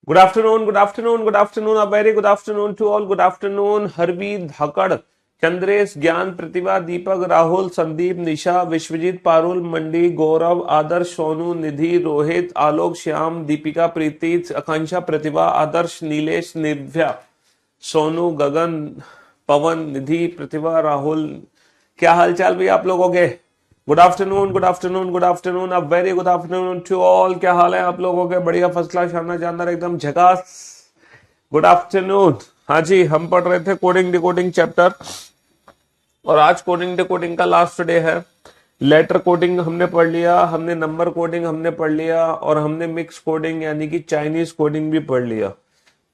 Good afternoon, good afternoon, good afternoon, a very good afternoon to all. Good afternoon Harveer, Dhakad, Chandresh, Gyan, Pratibha, दीपक, राहुल, संदीप, निशा, विश्वजीत, पारुल, मंडी, गौरव, आदर्श, सोनू, निधि, रोहित, आलोक, श्याम, दीपिका, प्रीति, आकांक्षा, प्रतिभा, आदर्श, नीलेश, निर्भया, सोनू, गगन, पवन, निधि, प्रतिभा, राहुल। क्या हालचाल भी आप लोगों के? Good afternoon, good afternoon, good afternoon, अब very good afternoon to all. क्या हाल है आप लोगों के? बढ़िया, फर्स्ट क्लास, शानदार, जानदार, एकदम झकास। Good afternoon. हाँ जी, हम पढ़ रहे थे कोडिंग डिकोडिंग चैप्टर, और आज कोडिंग डिकोडिंग का लास्ट डे है। लेटर कोडिंग हमने पढ़ लिया, हमने नंबर कोडिंग हमने पढ़ लिया, और हमने मिक्स कोडिंग यानी कि चाइनीज कोडिंग भी पढ़ लिया।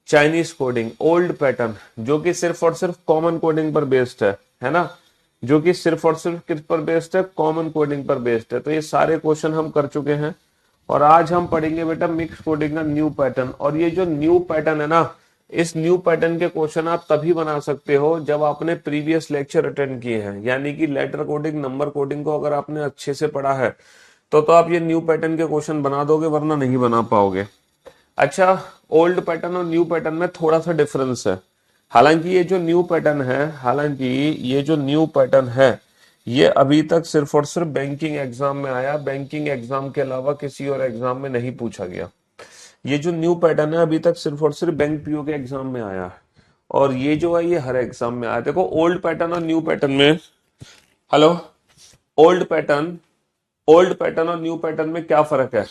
चाइनीज कोडिंग ओल्ड पैटर्न, जो कि सिर्फ और सिर्फ कॉमन कोडिंग पर बेस्ड है ना? जो कि सिर्फ और सिर्फ किस पर बेस्ड है? कॉमन कोडिंग पर बेस्ड है। तो ये सारे क्वेश्चन हम कर चुके हैं, और आज हम पढ़ेंगे बेटा मिक्स कोडिंग का न्यू पैटर्न। और ये जो न्यू पैटर्न है ना, इस न्यू पैटर्न के क्वेश्चन आप तभी बना सकते हो जब आपने प्रीवियस लेक्चर अटेंड किए हैं, यानी कि लेटर कोडिंग, नंबर कोडिंग को अगर आपने अच्छे से पढ़ा है तो आप ये न्यू पैटर्न के क्वेश्चन बना दोगे, वरना नहीं बना पाओगे। अच्छा, ओल्ड पैटर्न और न्यू पैटर्न में थोड़ा सा डिफरेंस है। हालांकि ये जो न्यू पैटर्न है, ये अभी तक सिर्फ और सिर्फ बैंकिंग एग्जाम में आया। बैंकिंग एग्जाम के अलावा किसी और एग्जाम में नहीं पूछा गया। ये जो न्यू पैटर्न है अभी तक सिर्फ और सिर्फ बैंक पीओ के एग्जाम में आया है, और ये जो है ये हर एग्जाम में आया। देखो, ओल्ड पैटर्न और न्यू पैटर्न में, hello, old pattern old pattern और न्यू पैटर्न में क्या फर्क है?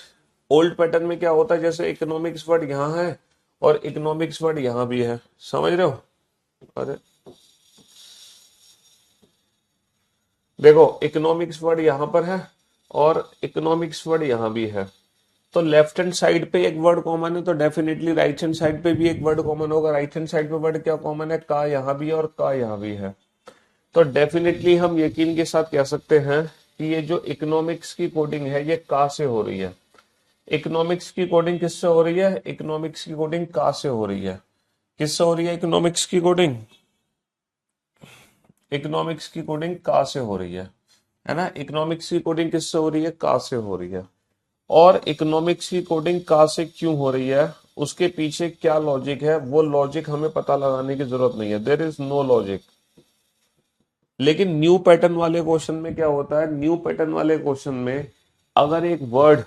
ओल्ड पैटर्न में क्या होता है, जैसे इकोनॉमिक्स वर्ड यहाँ है और इकोनॉमिक्स वर्ड यहाँ भी है, समझ रहे हो? अरे देखो, इकोनॉमिक्स वर्ड यहाँ पर है और इकोनॉमिक्स वर्ड यहाँ भी है। तो लेफ्ट हैंड साइड पे एक वर्ड कॉमन है, तो डेफिनेटली राइट हैंड साइड पे भी एक वर्ड कॉमन होगा। राइट हैंड साइड पे वर्ड क्या कॉमन है? का यहाँ भी है और का यहाँ भी है। तो डेफिनेटली हम यकीन के साथ कह सकते हैं कि ये जो इकोनॉमिक्स की कोडिंग है ये का से हो रही है। इकोनॉमिक्स की कोडिंग किससे हो रही है? इकोनॉमिक्स की कोडिंग का से हो रही है। किससे हो रही है इकोनॉमिक्स की कोडिंग? इकोनॉमिक्स की कोडिंग का से हो रही है ना? इकोनॉमिक्स की कोडिंग किससे हो रही है? का से हो रही है। और इकोनॉमिक्स की कोडिंग का से क्यों हो रही है, उसके पीछे क्या लॉजिक है, वो लॉजिक हमें पता लगाने की जरूरत नहीं है। There is no logic. लेकिन न्यू पैटर्न वाले क्वेश्चन में क्या होता है? न्यू पैटर्न वाले क्वेश्चन में अगर एक वर्ड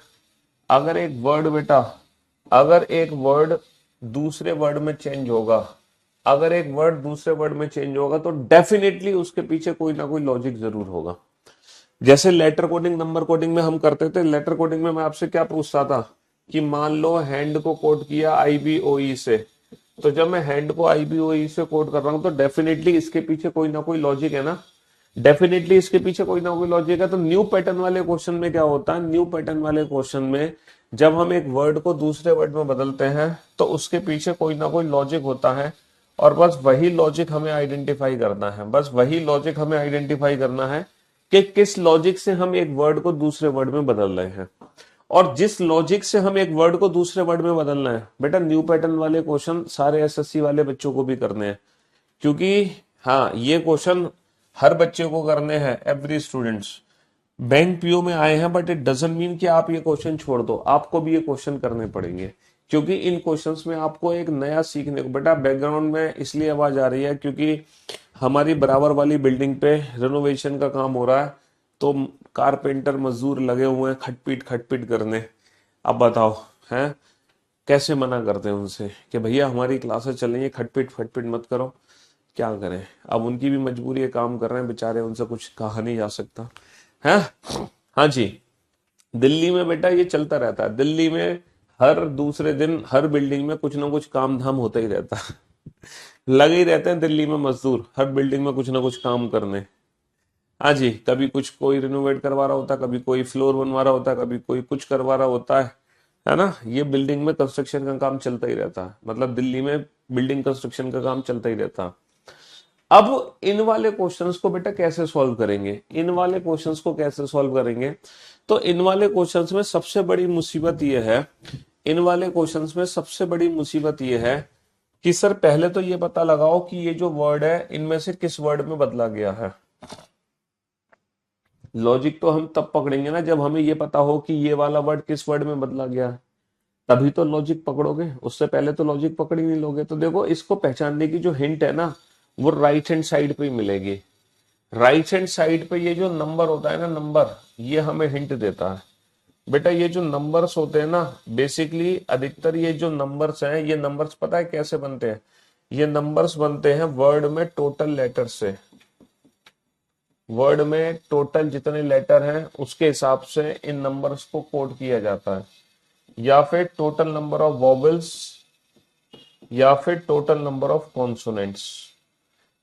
अगर एक वर्ड बेटा अगर एक वर्ड दूसरे वर्ड में चेंज होगा अगर एक वर्ड दूसरे वर्ड में चेंज होगा तो डेफिनेटली उसके पीछे कोई ना कोई लॉजिक जरूर होगा। जैसे लेटर कोडिंग, नंबर कोडिंग में हम करते थे। लेटर कोडिंग में मैं आपसे क्या पूछता था कि मान लो हैंड को कोड किया आईबीओई से, तो जब मैं हैंड को आईबीओई से कोड कर रहा हूं तो डेफिनेटली इसके पीछे कोई ना कोई लॉजिक है ना? डेफिनेटली इसके पीछे कोई ना कोई लॉजिक है। तो न्यू पैटर्न वाले क्वेश्चन में क्या होता है? न्यू पैटर्न वाले क्वेश्चन में जब हम एक वर्ड को दूसरे वर्ड में बदलते हैं तो उसके पीछे कोई ना कोई लॉजिक होता है, और बस वही लॉजिक हमें आइडेंटिफाई करना है। बस वही लॉजिक हमें आइडेंटिफाई करना है कि किस लॉजिक से हम एक वर्ड को दूसरे वर्ड में बदल रहे हैं। और जिस लॉजिक से हम एक वर्ड को दूसरे वर्ड में बदलना है बेटा, न्यू पैटर्न वाले क्वेश्चन सारे एसएससी वाले बच्चों को भी करने हैं। क्योंकि हाँ, ये क्वेश्चन हर बच्चे को करने हैं, एवरी स्टूडेंट्स। बैंक पीओ में आए हैं, बट इट डजंट मीन कि आप ये क्वेश्चन छोड़ दो, आपको भी ये क्वेश्चन करने पड़ेंगे। क्योंकि इन क्वेश्चंस में आपको एक नया सीखने को, बेटा बैकग्राउंड में इसलिए आवाज आ रही है क्योंकि हमारी बराबर वाली बिल्डिंग पे रेनोवेशन का काम हो रहा है, तो कारपेंटर मजदूर लगे हुए हैं खटपीट करने। अब बताओ, हैं कैसे मना करते हैं उनसे कि भैया हमारी क्लासेस चल रही है, खटपीट फटपीट मत करो। क्या करें, अब उनकी भी मजबूरी है, काम कर रहे हैं बेचारे, उनसे कुछ कहा नहीं जा सकता है। हाँ जी, दिल्ली में बेटा ये चलता रहता है। दिल्ली में हर दूसरे दिन हर बिल्डिंग में कुछ ना कुछ काम धाम होता ही रहता है। लगे ही रहते हैं दिल्ली में मजदूर हर बिल्डिंग में कुछ ना कुछ काम करने। हाँ जी, कभी कुछ कोई रिनोवेट करवा रहा होता है, कभी कोई फ्लोर बनवा रहा होता है, कभी कोई कुछ करवा रहा होता है ना? ये बिल्डिंग में कंस्ट्रक्शन का काम चलता ही रहता है। मतलब दिल्ली में बिल्डिंग कंस्ट्रक्शन का काम चलता ही रहता है। अब इन वाले क्वेश्चंस को बेटा कैसे सॉल्व करेंगे? इन वाले क्वेश्चंस को कैसे सॉल्व करेंगे? तो इन वाले क्वेश्चंस में सबसे बड़ी मुसीबत ये है इन वाले क्वेश्चंस में सबसे बड़ी मुसीबत ये है कि सर पहले तो ये पता लगाओ कि ये जो वर्ड है इनमें से किस वर्ड में बदला गया है। लॉजिक तो हम तब पकड़ेंगे ना जब हमें ये पता हो कि ये वाला वर्ड किस वर्ड में बदला गया है। तभी तो लॉजिक पकड़ोगे, उससे पहले तो लॉजिक पकड़ ही नहीं लोगे। तो देखो, इसको पहचानने की जो हिंट है ना, वो राइट हैंड साइड पे ही मिलेगी। राइट हैंड साइड पे ये जो नंबर होता है ना, नंबर, ये हमें हिंट देता है। बेटा ये जो नंबर्स होते हैं ना, बेसिकली अधिकतर ये जो नंबर्स हैं, ये नंबर्स पता है कैसे बनते हैं? ये नंबर्स बनते हैं वर्ड में टोटल लेटर से। वर्ड में टोटल जितने लेटर हैं उसके हिसाब से इन नंबर्स को कोड किया जाता है, या फिर टोटल नंबर ऑफ वॉवेल्स, या फिर टोटल नंबर ऑफ कॉन्सोनेंट्स,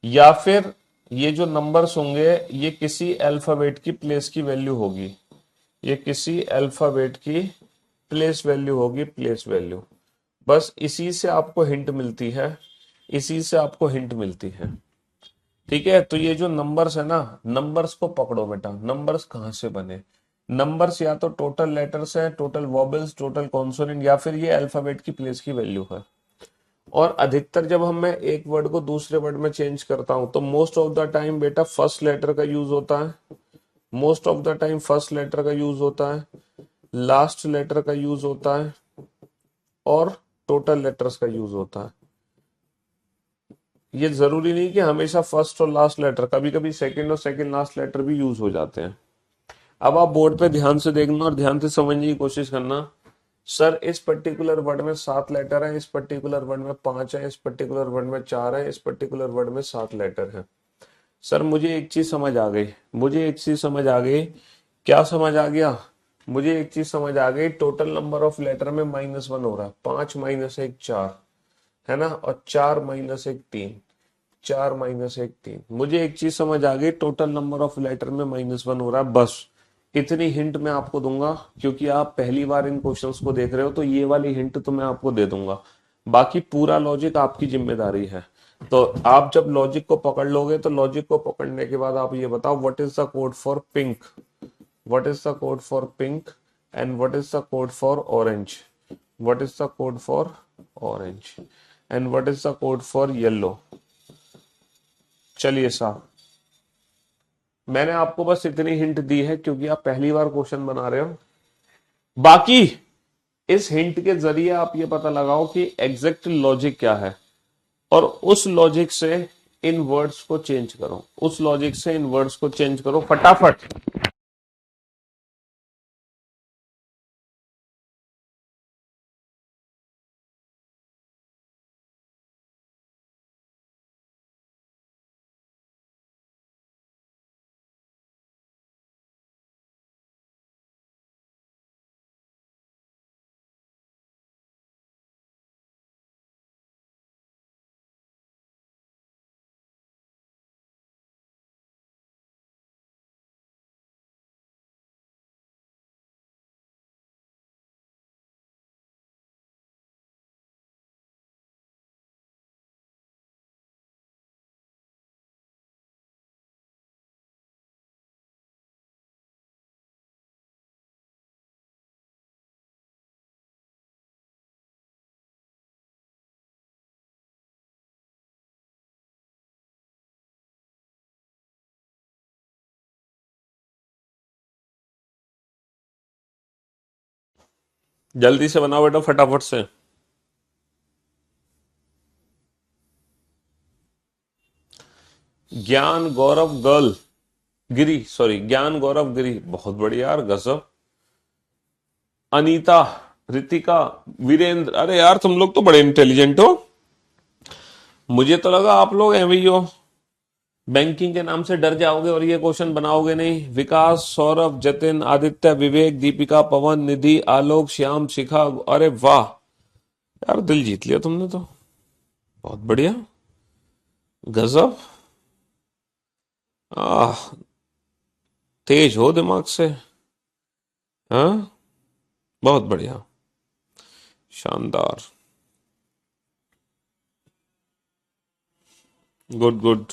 या फिर ये जो नंबर्स होंगे ये किसी अल्फाबेट की प्लेस की वैल्यू होगी। ये किसी अल्फाबेट की प्लेस वैल्यू होगी, प्लेस वैल्यू। बस इसी से आपको हिंट मिलती है, इसी से आपको हिंट मिलती है। ठीक है, तो ये जो नंबर्स है ना, नंबर्स को पकड़ो बेटा। नंबर्स कहाँ से बने? नंबर्स या तो टोटल लेटर्स हैं, टोटल वॉबल्स, टोटल कॉन्सोनेंट, या फिर ये अल्फाबेट की प्लेस की वैल्यू है। और अधिकतर जब हम मैं एक वर्ड को दूसरे वर्ड में चेंज करता हूं तो मोस्ट ऑफ द टाइम बेटा फर्स्ट लेटर का यूज होता है। Most of the time first letter का यूज होता है, लास्ट लेटर का यूज होता है, और टोटल लेटर्स का यूज होता है। ये जरूरी नहीं कि हमेशा फर्स्ट और लास्ट लेटर, कभी कभी सेकंड और सेकंड लास्ट लेटर भी यूज हो जाते हैं। अब आप बोर्ड पे ध्यान से देखना और ध्यान से समझने की कोशिश करना। सर इस पर्टिकुलर वर्ड में 7 लेटर है, इस पर्टिकुलर वर्ड में 5 है, इस पर्टिकुलर वर्ड में 4 है, इस पर्टिकुलर वर्ड में 7 लेटर है। सर मुझे एक चीज समझ आ गई, मुझे एक चीज समझ आ गई। क्या समझ आ गया? मुझे एक चीज समझ आ गई, टोटल नंबर ऑफ लेटर में -1 हो रहा है। 5 - 1 4 है ना, और 4 - 1 3, 4 - 1 3। मुझे एक चीज समझ आ गई, टोटल नंबर ऑफ लेटर में -1 हो रहा है। बस इतनी हिंट मैं आपको दूंगा, क्योंकि आप पहली बार इन क्वेश्चंस को देख रहे हो, तो ये वाली हिंट तो मैं आपको दे दूंगा। बाकी पूरा लॉजिक आपकी जिम्मेदारी है। तो आप जब लॉजिक को पकड़ लोगे, तो लॉजिक को पकड़ने के बाद आप ये बताओ, what is the code for pink? What is the code for pink? And what is the code for orange? What is the code for orange? And what is the code for yellow? चलिए साहब, मैंने आपको बस इतनी hint दी है क्योंकि आप पहली बार क्वेश्चन बना रहे हो। बाकी इस हिंट के जरिए आप ये पता लगाओ कि एग्जैक्ट लॉजिक क्या है, और उस लॉजिक से इन वर्ड्स को चेंज करो, उस लॉजिक से इन वर्ड्स को चेंज करो फटाफट। जल्दी से बनाओ बेटा, फटाफट से। ज्ञान गौरव गर्ल गिरी, सॉरी, ज्ञान गौरव गिरी, बहुत बढ़िया यार, गजब। अनीता, रितिका, वीरेंद्र, अरे यार तुम लोग तो बड़े इंटेलिजेंट हो। मुझे तो लगा आप लोग हैं भैया, बैंकिंग के नाम से डर जाओगे और ये क्वेश्चन बनाओगे नहीं। विकास, सौरभ, जतिन, आदित्य, विवेक, दीपिका, पवन, निधि, आलोक, श्याम, शिखा, अरे वाह यार, दिल जीत लिया तुमने तो। बहुत बढ़िया, गजब। आह, तेज हो दिमाग से। हाँ, बहुत बढ़िया, शानदार, गुड गुड।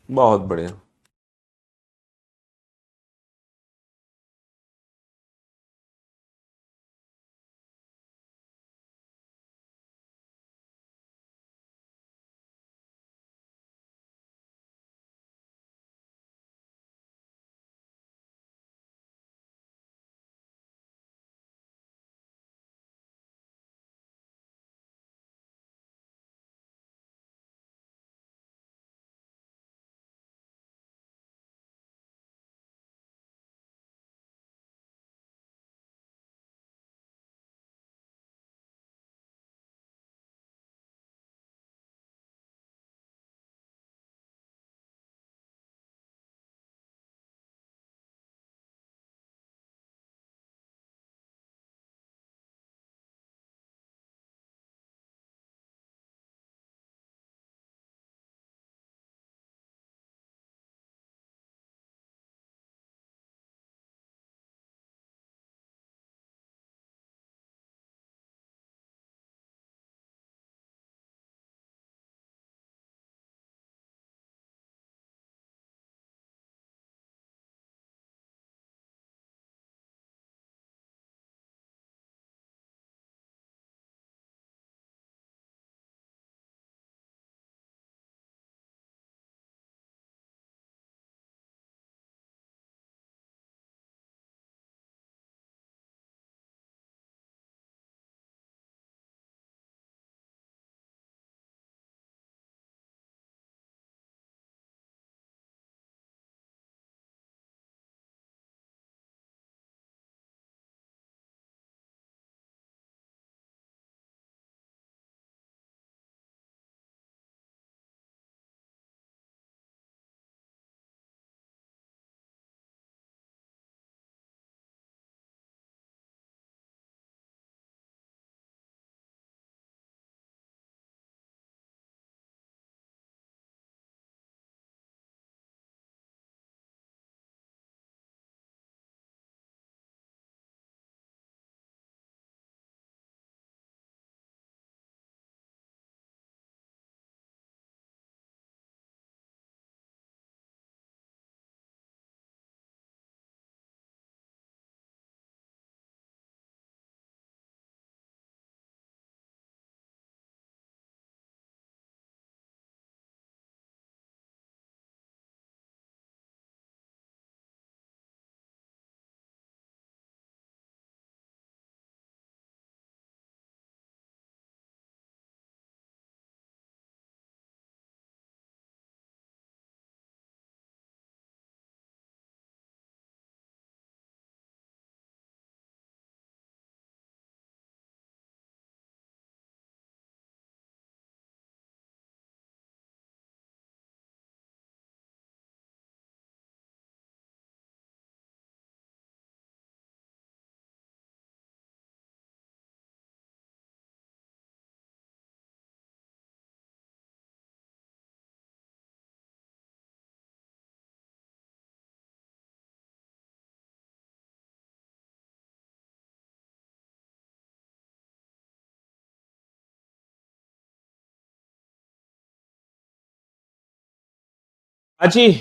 बहुत बढ़िया। अच्छी।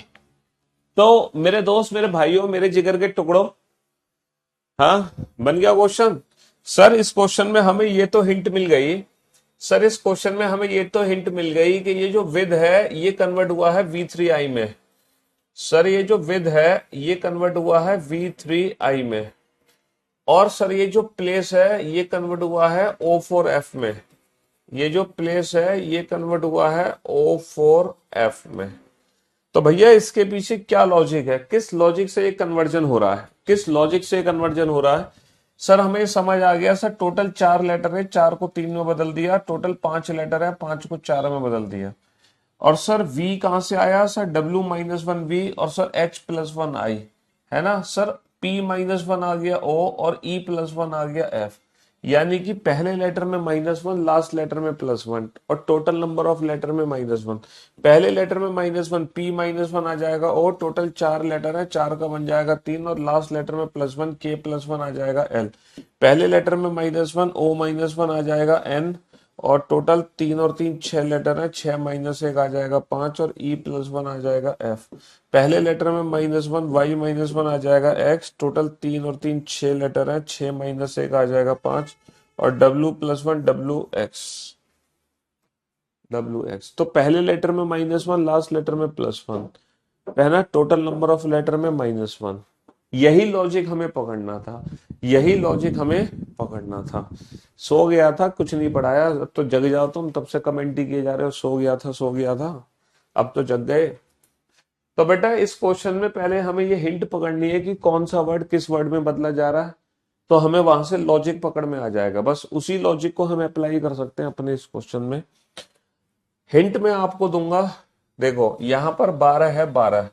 तो मेरे दोस्त, मेरे भाइयों, मेरे जिगर के टुकड़ों, हाँ, बन गया क्वेश्चन। सर इस क्वेश्चन में हमें ये तो हिंट मिल गई, सर इस क्वेश्चन में हमें ये तो हिंट मिल गई कि ये जो विद है ये कन्वर्ट हुआ है V3I में। सर ये जो विद है ये कन्वर्ट हुआ है V3I में। और सर ये जो प्लेस है ये कन्वर्ट हुआ है O4F में। ये जो प्लेस है ये कन्वर्ट हुआ है O4F में। तो भैया इसके पीछे क्या लॉजिक है, किस लॉजिक से ये कन्वर्जन हो रहा है, किस लॉजिक से कन्वर्जन हो रहा है? सर हमें समझ आ गया सर, टोटल 4 लेटर है, 4 को 3 में बदल दिया, टोटल 5 लेटर है, 5 को 4 में बदल दिया। और सर V कहां से आया सर, W-1V और सर H+1I, है ना सर। P-1 आ गया O और E+1 आ गया F। यानी कि पहले लेटर में -1, लास्ट लेटर में +1 और टोटल नंबर ऑफ लेटर में -1। पहले लेटर में -1, P-1 आ जाएगा और टोटल 4 लेटर है, 4 का बन जाएगा 3 और लास्ट लेटर में +1, K+1 आ जाएगा L। पहले लेटर में -1, O-1 आ जाएगा N और टोटल 3 और 3 6 लेटर है, 6-1 आ जाएगा 5 और E+1 आ जाएगा F। पहले लेटर में -1, Y-1 आ जाएगा X, टोटल 3 और 3 6 लेटर है, 6-1 आ जाएगा 5 और W+1 WX। तो पहले लेटर में -1, लास्ट लेटर में +1, पहला टोटल नंबर ऑफ लेटर में -1। यही लॉजिक हमें पकड़ना था, यही लॉजिक हमें पकड़ना था। सो गया था, कुछ नहीं पढ़ाया, अब तो जग जाओ तुम, तब से कमेंट ही किए जा रहे हो सो गया था सो गया था, अब तो जग गए। तो बेटा इस क्वेश्चन में पहले हमें ये हिंट पकड़नी है कि कौन सा वर्ड किस वर्ड में बदला जा रहा है, तो हमें वहां से लॉजिक पकड़ में आ जाएगा। बस उसी लॉजिक को हम अप्लाई कर सकते हैं अपने इस क्वेश्चन में। हिंट मैं आपको दूंगा, देखो यहां पर 12 है, 12।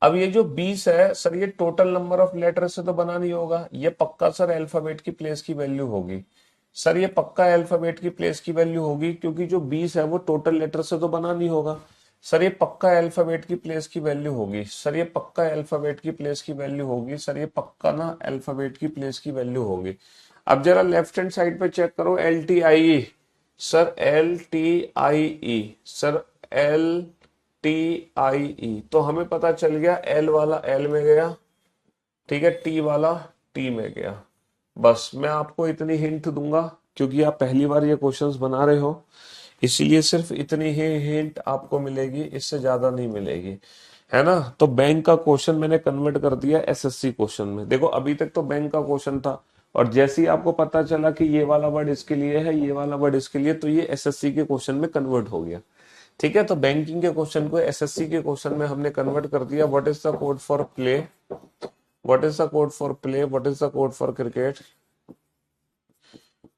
अब ये जो 20 है सर, ये टोटल नंबर ऑफ लेटर से तो बना नहीं होगा, ये पक्का सर अल्फाबेट की प्लेस की वैल्यू होगी। सर ये पक्का अल्फाबेट की प्लेस की वैल्यू होगी, क्योंकि जो 20 है वो टोटल लेटर से तो बना नहीं होगा। सर ये पक्का अल्फाबेट की प्लेस की वैल्यू होगी, सर ये पक्का अल्फाबेट की प्लेस की वैल्यू होगी, सर ये पक्का ना अल्फाबेट की प्लेस की वैल्यू होगी। अब जरा लेफ्ट हैंड साइड पे चेक करो, LTIE, sir LTIE, sir LTIE, तो हमें पता चल गया L वाला L में गया, ठीक है, T वाला T में गया। बस मैं आपको इतनी हिंट दूंगा, क्योंकि आप पहली बार ये क्वेश्चंस बना रहे हो, इसीलिए सिर्फ इतनी ही हिंट आपको मिलेगी, इससे ज्यादा नहीं मिलेगी, है ना। तो बैंक का क्वेश्चन मैंने कन्वर्ट कर दिया SSC क्वेश्चन में। देखो अभी तक तो बैंक का क्वेश्चन था, और जैसे ही आपको पता चला कि ये वाला वर्ड इसके लिए है, ये वाला वर्ड इसके लिए, तो ये SSC के क्वेश्चन में कन्वर्ट हो गया। ठीक है, तो बैंकिंग के क्वेश्चन को SSC के क्वेश्चन में हमने कन्वर्ट कर दिया। What is the code for play, what is the code for play, what is the code for cricket,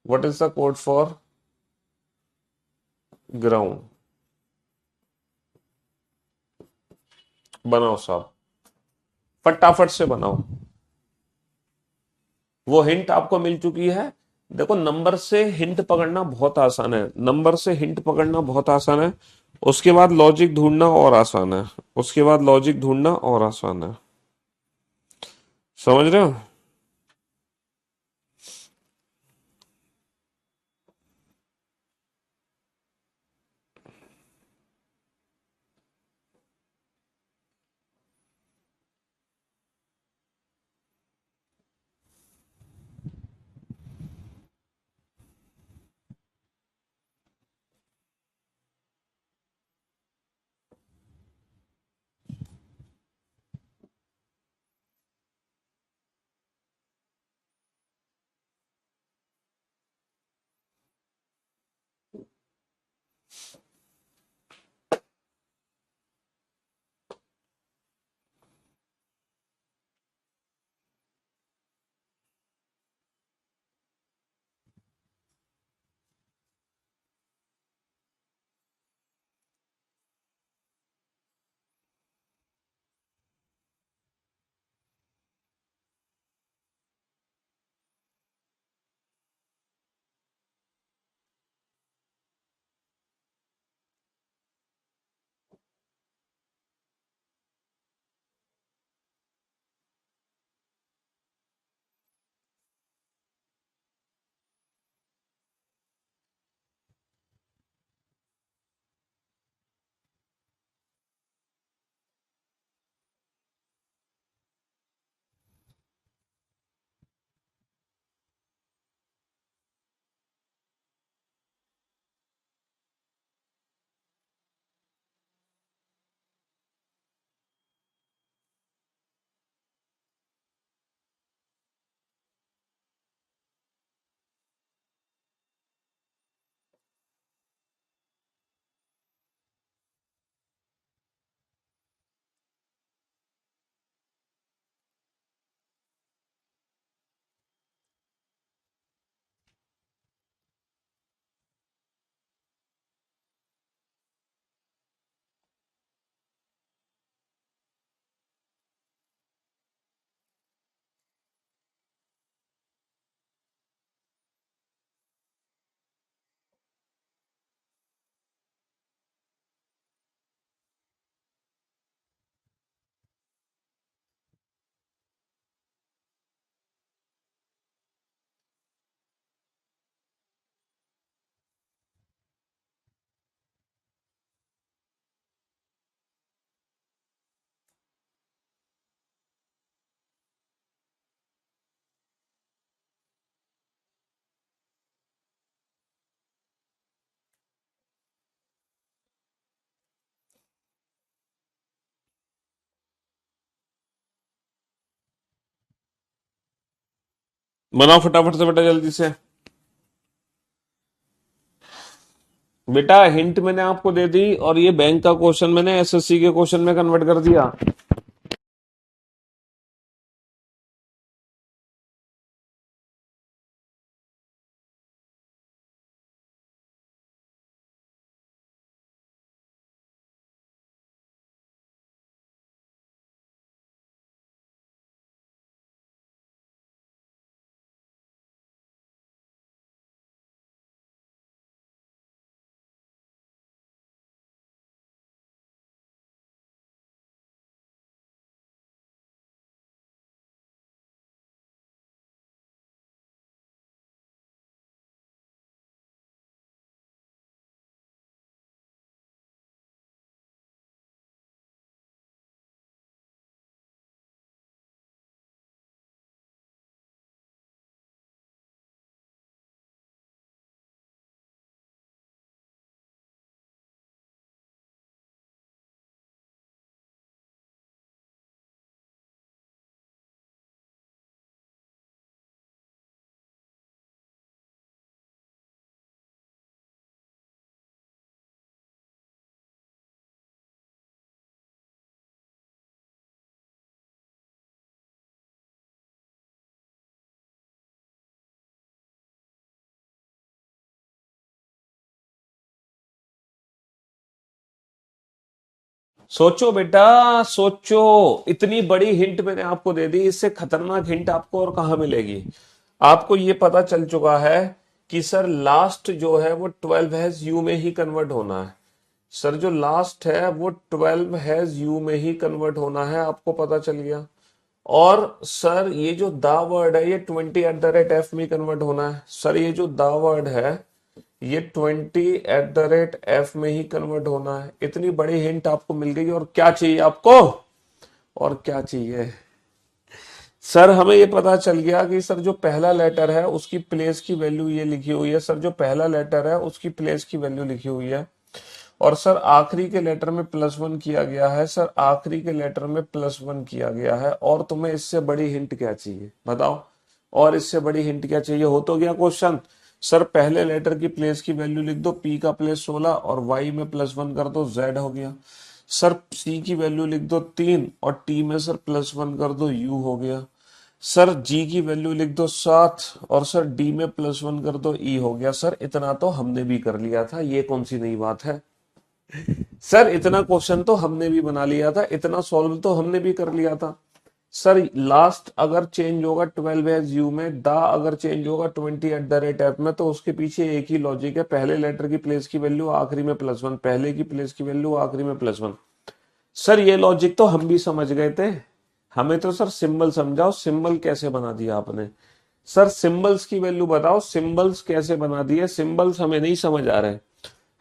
what is the code for ground. बनाओ साहब, फटाफट से बनाओ। वो हिंट आपको मिल चुकी है। देखो नंबर से हिंट पकड़ना बहुत आसान है, नंबर से हिंट पकड़ना बहुत आसान है, उसके बाद लॉजिक ढूंढना और आसान है, उसके बाद लॉजिक ढूंढना और आसान है। समझ रहे हो? बनाओ फटाफट से बेटा, जल्दी से। बेटा हिंट मैंने आपको दे दी, और ये बैंक का क्वेश्चन मैंने एसएससी के क्वेश्चन में कन्वर्ट कर दिया। सोचो बेटा, सोचो। इतनी बड़ी हिंट मैंने आपको दे दी, इससे खतरनाक हिंट आपको और कहाँ मिलेगी। आपको ये पता चल चुका है कि सर लास्ट जो है वो 12 हैज यू में ही कन्वर्ट होना है। सर जो लास्ट है वो 12 हैज यू में ही कन्वर्ट होना है, आपको पता चल गया। और सर ये जो दा वर्ड है ये 20 @ f में कन्वर्ट होना है। सर ये जो दा वर्ड है ये 20 @ f में ही कन्वर्ट होना है। इतनी बड़ी हिंट आपको मिल गई, और क्या चाहिए आपको, और क्या चाहिए। सर हमें ये पता चल गया कि सर जो पहला लेटर है उसकी प्लेस की वैल्यू ये लिखी हुई है। सर जो पहला लेटर है उसकी प्लेस की वैल्यू लिखी हुई है। और सर आखिरी के लेटर में +1 किया गया है। सर आखिरी के लेटर में +1 किया गया है। और तुम्हें इससे बड़ी हिंट क्या चाहिए बताओ, और इससे बड़ी हिंट क्या चाहिए। हो तो गया क्वेश्चन। सर पहले लेटर की प्लेस की वैल्यू लिख दो, पी का प्लेस 16 और वाई में +1 कर दो, जेड हो गया। सर सी की वैल्यू लिख दो 3 और टी में सर +1 कर दो, यू हो गया। सर जी की वैल्यू लिख दो 7 और सर डी में +1 कर दो, ई हो गया। सर इतना तो हमने भी कर लिया था, ये कौन सी नई बात है। सर इतना क्वेश्चन तो हमने भी बना लिया था, इतना सॉल्व तो हमने भी कर लिया था। सर लास्ट अगर चेंज होगा 12 एज यू में, दा अगर चेंज होगा 20 @ f में, तो उसके पीछे एक ही लॉजिक है। पहले लेटर की प्लेस की वैल्यू आखिरी में +1, पहले की प्लेस की वैल्यू आखिरी में +1। सर ये लॉजिक तो हम भी समझ गए थे। हमें तो सर सिंबल समझाओ, सिंबल कैसे बना दिया आपने। सर सिंबल्स की वैल्यू बताओ, सिंबल्स कैसे बना दिए। सिंबल्स हमें नहीं समझ आ रहे,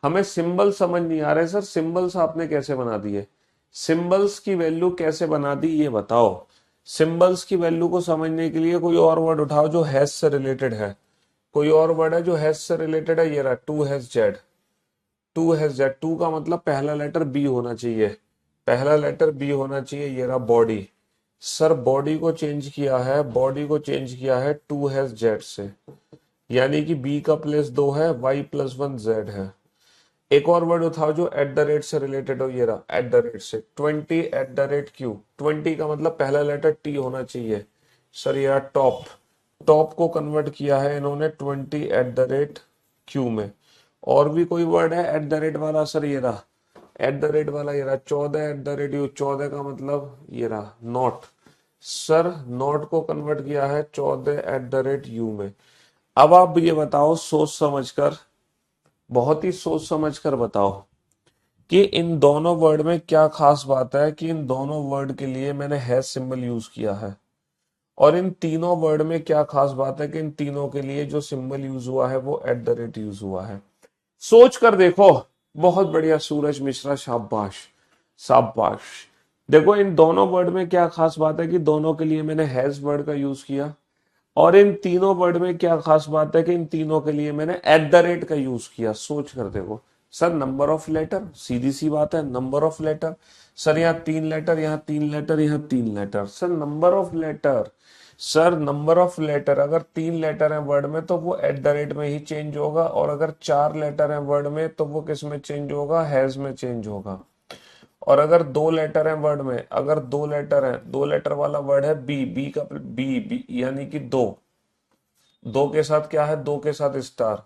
हमें सिंबल समझ नहीं आ रहे। सर सिंबल्स आपने कैसे बना दिए, सिंबल्स की वैल्यू कैसे बना दी ये बताओ। सिंबल्स की वैल्यू को समझने के लिए कोई और वर्ड उठाओ जो हैज से रिलेटेड है। कोई और वर्ड है जो हैज से रिलेटेड है, ये रहा two has Z. Two has Z, two का मतलब पहला लेटर बी होना चाहिए, पहला लेटर बी होना चाहिए। ये रहा बॉडी। सर बॉडी को चेंज किया है, बॉडी को चेंज किया है टू हैज जेड से, यानी कि बी का प्लेस 2 है, वाई +1 जेड है। एक और वर्ड उठाओ जो @ से रिलेटेड हो, ये रहा @ से। 20 @ Q, 20 का मतलब पहला लेटर टी होना चाहिए। सर ये रहा टॉप, टॉप को कन्वर्ट किया है इन्होंने 20 @ Q में। और भी कोई वर्ड है @ वाला, सर ये रहा @ वाला, ये रहा 14 @ U। 14 का मतलब ये रहा नॉट। सर नॉट को कन्वर्ट किया है 14 @ U में। अब आप ये बताओ सोच समझकर, बहुत ही सोच समझकर बताओ कि इन दोनों वर्ड में क्या खास बात है कि इन दोनों वर्ड के लिए मैंने हैश सिंबल यूज किया है। और इन तीनों वर्ड में क्या खास बात है कि इन तीनों के लिए जो सिंबल यूज हुआ है वो @ यूज हुआ है। सोच कर देखो। बहुत बढ़िया सूरज मिश्रा, शाबाश शाबाश। देखो इन दोनों वर्ड में क्या खास बात है कि दोनों के लिए मैंने हैज वर्ड का यूज किया। और इन तीनों वर्ड में क्या खास बात है कि इन तीनों के लिए मैंने @ का यूज किया। सोच कर देखो। सर नंबर ऑफ लेटर, सीधी सी बात है, नंबर ऑफ लेटर। सर यहाँ 3 लेटर, यहाँ 3 लेटर, यहाँ 3 letter. Sir number of letter, sir number of letter, अगर 3 लेटर है वर्ड में तो वो एट द रेट में ही चेंज होगा, और अगर 4 लेटर है वर्ड में तो वो किस में चेंज होगा, हैज में चेंज होगा। और अगर 2 लेटर है वर्ड में, अगर 2 लेटर है, 2 लेटर वाला वर्ड है बी, बी का बी यानी कि दो, दो के साथ क्या है, दो के साथ स्टार,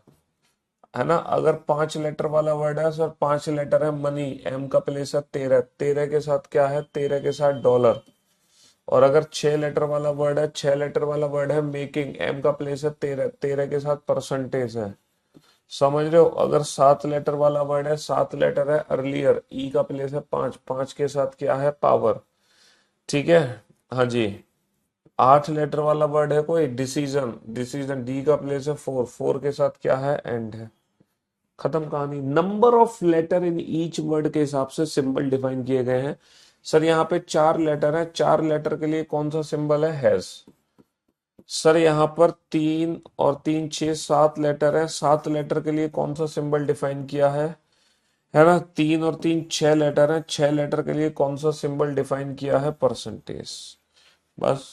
है ना। अगर 5 लेटर वाला वर्ड है सर, 5 लेटर है मनी, एम का प्लेस है 13, 13 के साथ क्या है, 13 के साथ डॉलर। और अगर 6 लेटर वाला वर्ड है, 6 लेटर वाला वर्ड है मेकिंग, एम का प्लेस है 13, 13 के साथ परसेंटेज है। समझ रहे हो। अगर 7 लेटर वाला वर्ड है, 7 लेटर है अर्लियर, ई का प्लेस है 5, 5 के साथ क्या है, पावर। ठीक है। हाँ जी। 8 लेटर वाला वर्ड है कोई, डिसीजन, डिसीजन, डी का प्लेस है 4, 4 के साथ क्या है, एंड है। खत्म कहानी। Number of letter in each word के हिसाब से सिंबल डिफाइन किए गए हैं। सर यहाँ पे 4 लेटर है, 4 लेटर के लिए कौन सा सिंबल है, हैज। सर यहाँ पर 3 और 3 6 7 लेटर है, 7 लेटर के लिए कौन सा सिंबल डिफाइन किया है ना। 3 और 3 6 लेटर है, 6 लेटर के लिए कौन सा सिंबल डिफाइन किया है, परसेंटेज। बस।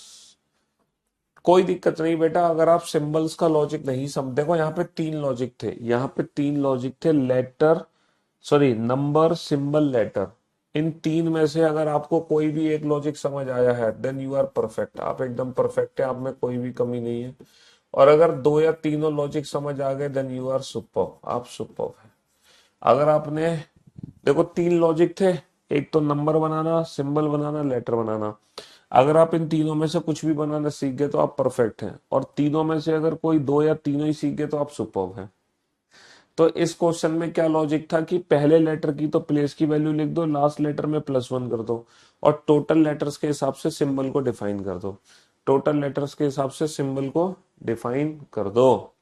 कोई दिक्कत नहीं बेटा, अगर आप सिंबल्स का लॉजिक नहीं समझ, देखो यहाँ पे 3 लॉजिक थे, यहाँ पे 3 लॉजिक थे, letter, sorry number, symbol, letter. इन 3 में से अगर आपको कोई भी एक लॉजिक समझ आया है देन यू आर परफेक्ट, आप एकदम परफेक्ट है, आप में कोई भी कमी नहीं है। और अगर दो या तीनों लॉजिक समझ आ गए देन यू आर सुपर, आप सुपर है। अगर आपने, देखो 3 लॉजिक थे, एक तो नंबर बनाना, सिंबल बनाना, लेटर बनाना। अगर आप इन तीनों में से कुछ भी बनाना सीख गए तो आप परफेक्ट हैं, और तीनों में से अगर कोई दो या तीनों ही सीख गए तो आप सुपर हैं। तो इस क्वेश्चन में क्या लॉजिक था कि पहले लेटर की तो प्लेस की वैल्यू लिख दो, लास्ट लेटर में +1 कर दो, और टोटल लेटर्स के हिसाब से सिंबल को डिफाइन कर दो। टोटल लेटर्स के हिसाब से सिंबल को डिफाइन कर दो,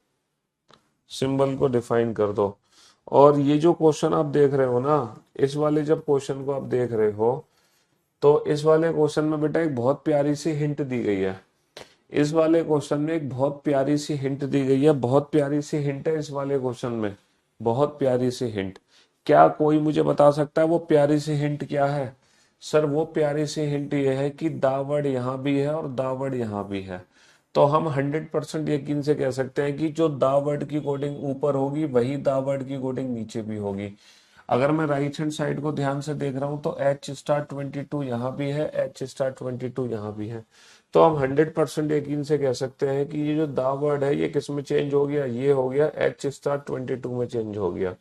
सिंबल को डिफाइन कर दो। और ये जो क्वेश्चन आप देख रहे हो ना, इस वाले जब क्वेश्चन को आप देख रहे हो, तो इस वाले क्वेश्चन में बेटा एक बहुत प्यारी सी हिंट दी गई है। इस वाले क्वेश्चन में एक बहुत प्यारी सी हिंट दी गई है, बहुत प्यारी सी हिंट है इस वाले क्वेश्चन में, बहुत प्यारी सी हिंट। क्या कोई मुझे बता सकता है वो प्यारी सी हिंट क्या है। सर वो प्यारी सी हिंट ये है कि दावड़ यहाँ भी है और दावड़ यहाँ भी है। तो हम 100% यकीन से कह सकते हैं कि जो दा वर्ड की कोडिंग ऊपर होगी वही दा वर्ड की कोडिंग नीचे भी होगी। अगर मैं राइट हैंड साइड को ध्यान से देख रहा हूं तो H*22 यहाँ भी है, H*22 यहाँ भी है। तो हम 100% यकीन से कह सकते हैं कि ये जो दा वर्ड है ये किस में चेंज हो गया, ये हो गया H*22 में चेंज हो गया।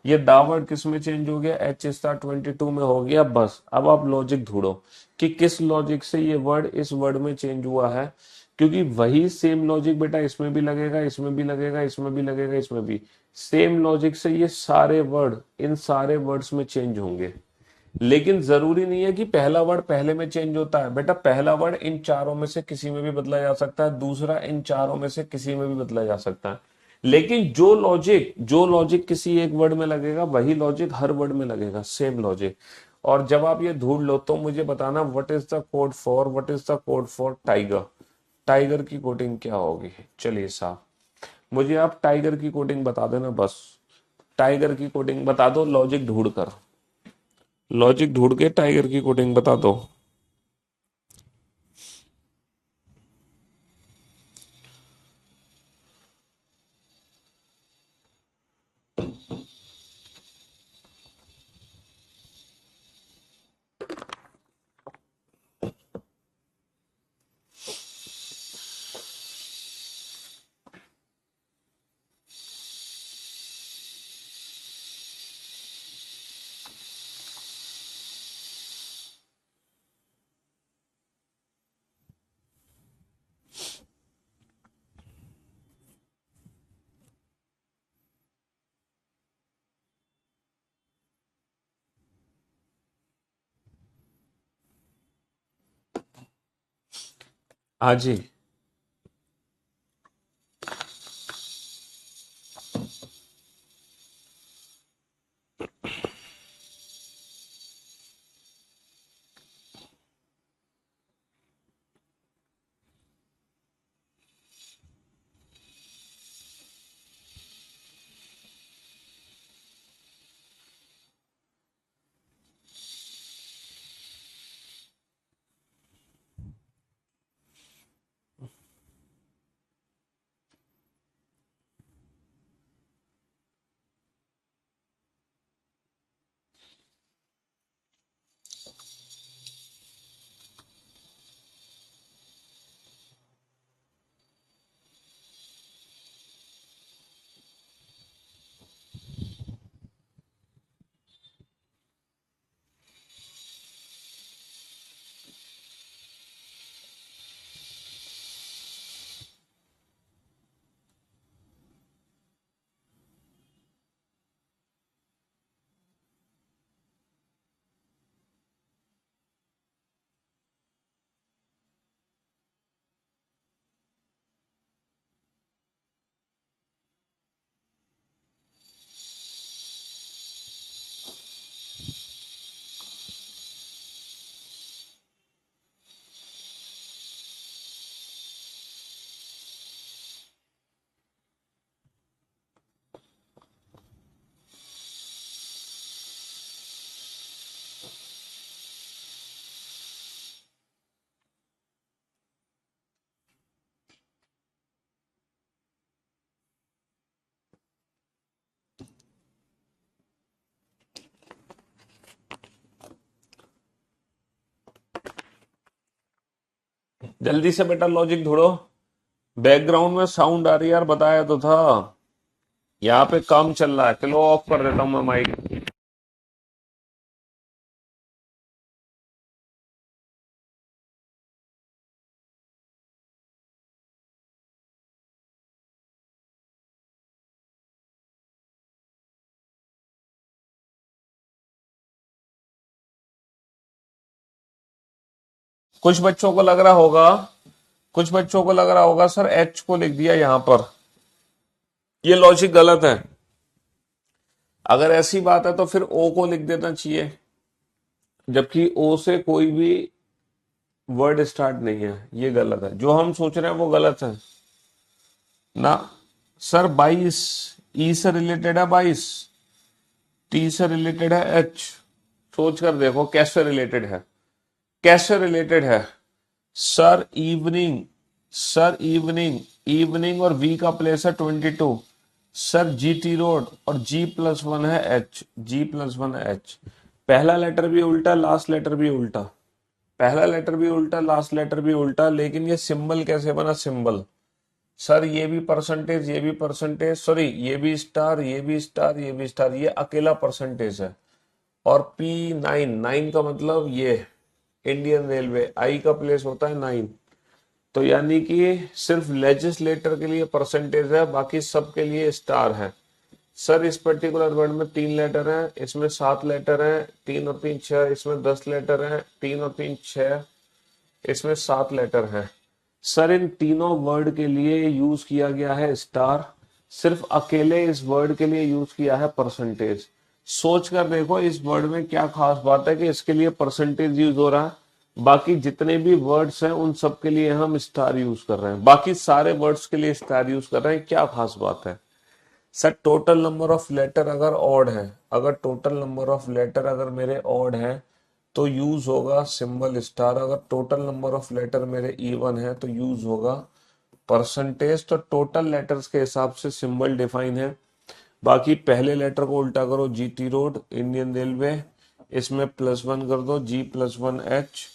ये दा वर्ड किस में चेंज हो गया, H*22 में हो गया। बस अब आप लॉजिक ढूंढो कि किस लॉजिक से ये वर्ड इस वर्ड में चेंज हुआ है, क्योंकि वही सेम लॉजिक बेटा इसमें भी लगेगा, इसमें भी लगेगा, इसमें भी लगेगा, इसमें भी। सेम लॉजिक से ये सारे वर्ड इन सारे वर्ड्स में चेंज होंगे। लेकिन जरूरी नहीं है कि पहला वर्ड पहले में चेंज होता है बेटा, पहला वर्ड इन चारों में से किसी में भी बदला जा सकता है, दूसरा इन चारों में से किसी में भी बदला जा सकता है। लेकिन जो लॉजिक किसी एक वर्ड में लगेगा वही लॉजिक हर वर्ड में लगेगा, सेम लॉजिक। और जब आप ये ढूंढ लो तो मुझे बताना what is the code for tiger. Tiger की कोडिंग क्या होगी। चलिए साहब, मुझे आप टाइगर की कोडिंग बता देना बस। टाइगर की कोडिंग बता दो, लॉजिक ढूंढ कर, लॉजिक ढूंढ के टाइगर की कोडिंग बता दो। हाँ जी। जल्दी से बेटा लॉजिक ढूंढो। बैकग्राउंड में साउंड आ रही है यार, बताया तो था। यहाँ पे काम चल रहा है, चलो ऑफ कर देता हूँ मैं माइक। कुछ बच्चों को लग रहा होगा, कुछ बच्चों को लग रहा होगा सर एच को लिख दिया यहां पर, ये लॉजिक गलत है। अगर ऐसी बात है तो फिर ओ को लिख देना चाहिए, जबकि ओ से कोई भी वर्ड स्टार्ट नहीं है। ये गलत है, जो हम सोच रहे हैं वो गलत है ना। सर 22 ई से रिलेटेड है, 22 टी से रिलेटेड है, एच। सोच कर देखो कैसे रिलेटेड है, कैसे रिलेटेड है। Sir evening, sir evening, evening और वी का प्लेस है 22। सर जीटी रोड और G+1 है एच, G+1 है एच। पहला लेटर भी उल्टा, लास्ट लेटर भी उल्टा, पहला लेटर भी उल्टा, लास्ट लेटर भी उल्टा। लेकिन ये सिंबल कैसे बना, सिंबल सर ये भी परसेंटेज, ये भी परसेंटेज, सॉरी ये भी स्टार, ये भी स्टार, ये भी स्टार, ये अकेला परसेंटेज है। और P9, 9 का मतलब ये इंडियन रेलवे, आई का प्लेस होता है 9। तो यानी कि सिर्फ लेजिस्लेटर के लिए परसेंटेज है, बाकी सब के लिए स्टार है। सर इस पर्टिकुलर वर्ड में 3 लेटर हैं, इसमें 7 लेटर हैं, 3 और 3 6, इसमें 10 लेटर हैं, 3 और 3 6, इसमें 7 लेटर हैं। सर इन तीनों वर्ड के लिए यूज किया गया है स्टार, सिर्फ अकेले इस वर्ड के लिए यूज किया है परसेंटेज। सोच कर देखो इस वर्ड में क्या खास बात है कि इसके लिए परसेंटेज यूज हो रहा है। बाकी जितने भी वर्ड्स हैं उन सब के लिए हम स्टार यूज कर रहे हैं, बाकी सारे वर्ड्स के लिए स्टार यूज कर रहे हैं, क्या खास बात है। Sir total number of letter अगर ऑड है, अगर टोटल नंबर ऑफ लेटर अगर मेरे ऑड है तो यूज होगा सिंबल स्टार। अगर टोटल नंबर ऑफ लेटर मेरे इवन है तो यूज होगा परसेंटेज। तो टोटल लेटर्स के हिसाब से सिंबल डिफाइन है। बाकी पहले लेटर को उल्टा करो, जीटी रोड, इंडियन रेलवे, इसमें +1 कर दो, G+1 एच,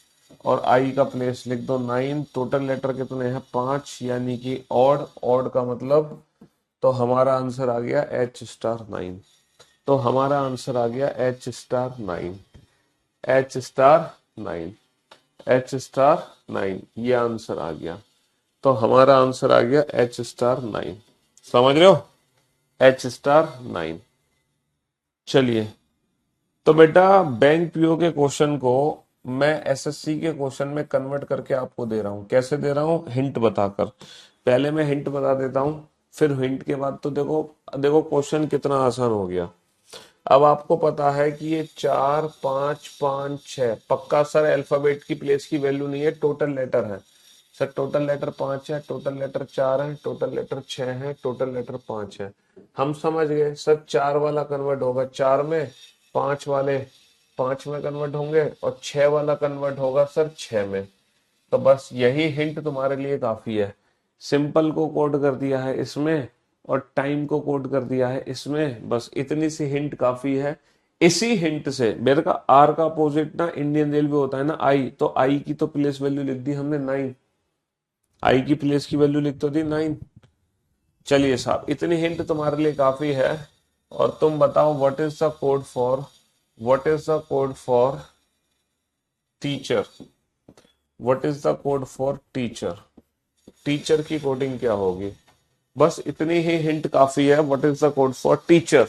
और आई का प्लेस लिख दो 9। टोटल लेटर कितने हैं, 5, यानी कि ऑड, ऑड का मतलब, तो हमारा आंसर आ गया H*9। तो हमारा आंसर आ गया H*9, H*9, H*9, ये आंसर आ गया। तो हमारा आंसर आ गया H*9। समझ रहे हो, H*9। चलिए, तो बेटा बैंक पीओ के क्वेश्चन को मैं एसएससी के क्वेश्चन में कन्वर्ट करके आपको दे रहा हूं। कैसे दे रहा हूं, हिंट बताकर। पहले मैं हिंट बता देता हूं, फिर हिंट के बाद तो देखो, देखो क्वेश्चन कितना आसान हो गया। अब आपको पता है कि ये 4 5 5 6 पक्का सर अल्फाबेट की प्लेस की वैल्यू नहीं है, टोटल लेटर है। सर टोटल लेटर 5 है, टोटल लेटर 4 है, टोटल लेटर 6 है, टोटल लेटर 5 है। हम समझ गए सर, 4 वाला कन्वर्ट होगा 4 में, 5 वाले 5 में कन्वर्ट होंगे, और 6 वाला कन्वर्ट होगा सर 6 में। तो बस यही हिंट तुम्हारे लिए काफी है। सिंपल को कोड कर दिया है इसमें, और टाइम को कोड कर दिया है इसमें, बस इतनी सी हिंट काफी है। इसी हिंट से मेरे का आर का अपोजिट ना इंडियन रेलवे होता है ना आई, तो आई की तो प्लेस वैल्यू लिख दी हमने 9, आई की प्लेस की वैल्यू लिख तो दी 9। चलिए साहब, इतनी हिंट तुम्हारे लिए काफी है। और तुम बताओ what is the code for, what is the code for teacher, what is the code for teacher, teacher की कोडिंग क्या होगी। बस इतनी ही हिंट काफी है, what is the code for teacher.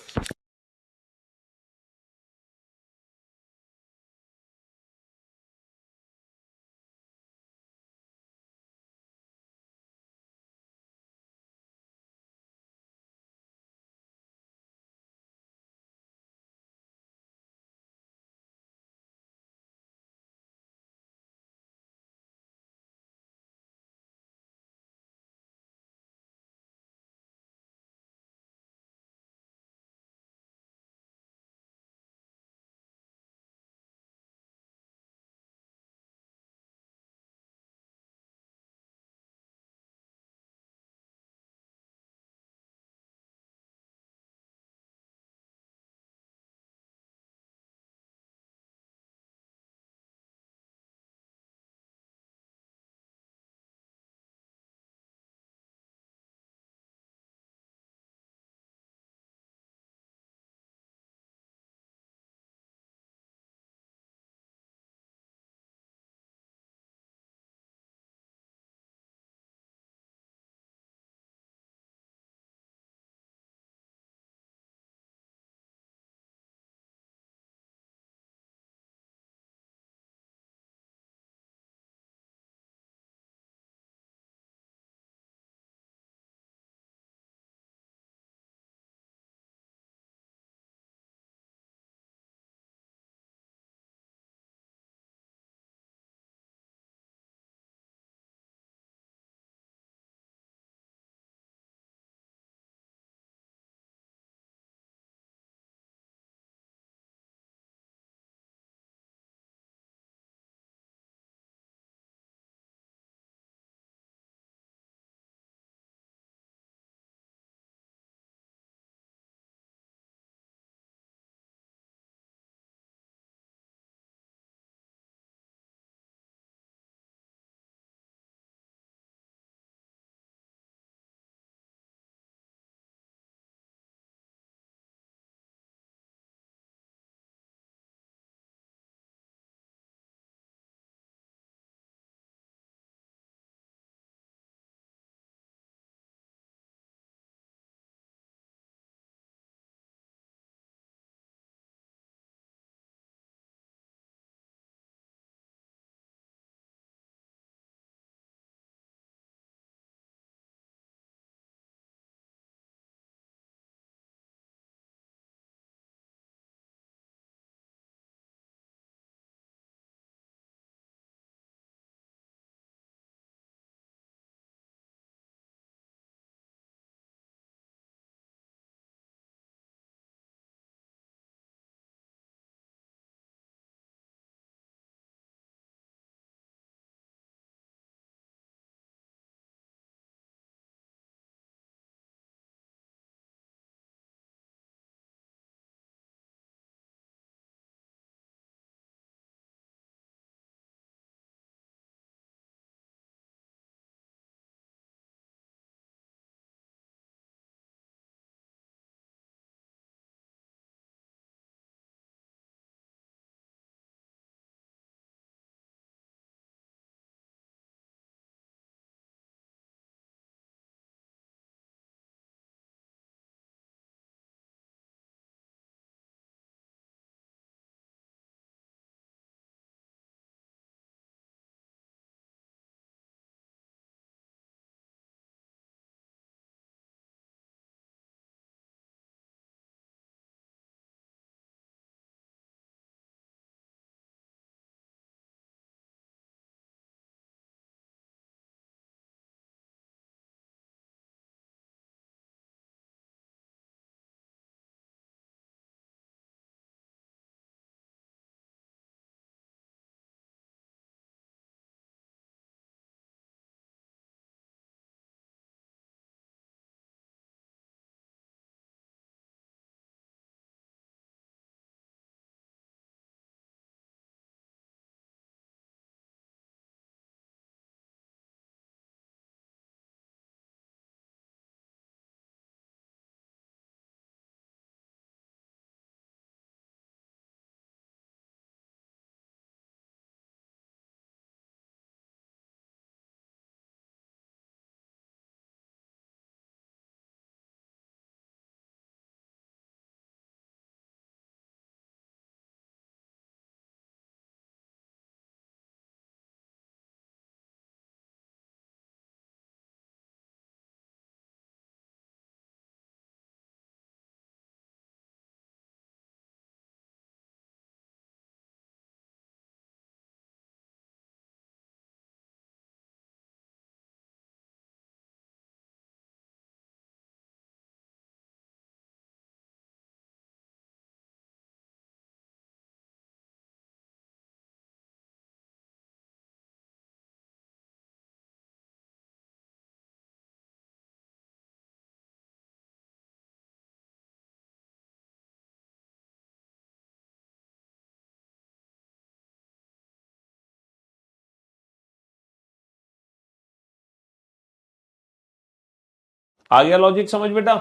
आ गया लॉजिक समझ बेटा?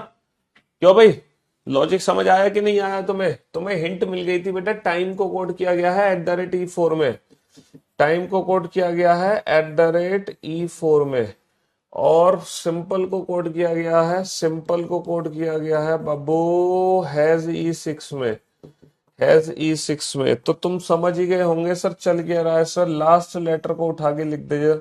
क्यों भाई, लॉजिक समझ आया कि नहीं आया तुम्हें? तुम्हें हिंट मिल गई थी बेटा, टाइम को कोड किया गया है @E4 में, टाइम को कोड किया गया है @E4 में, और सिंपल को कोड किया गया है, सिंपल को कोड किया गया है बाबू #E6 में, #E6 में। तो तुम समझ ही गए होंगे सर चल क्या रहा है। सर लास्ट लेटर को उठा के लिख दीजिए,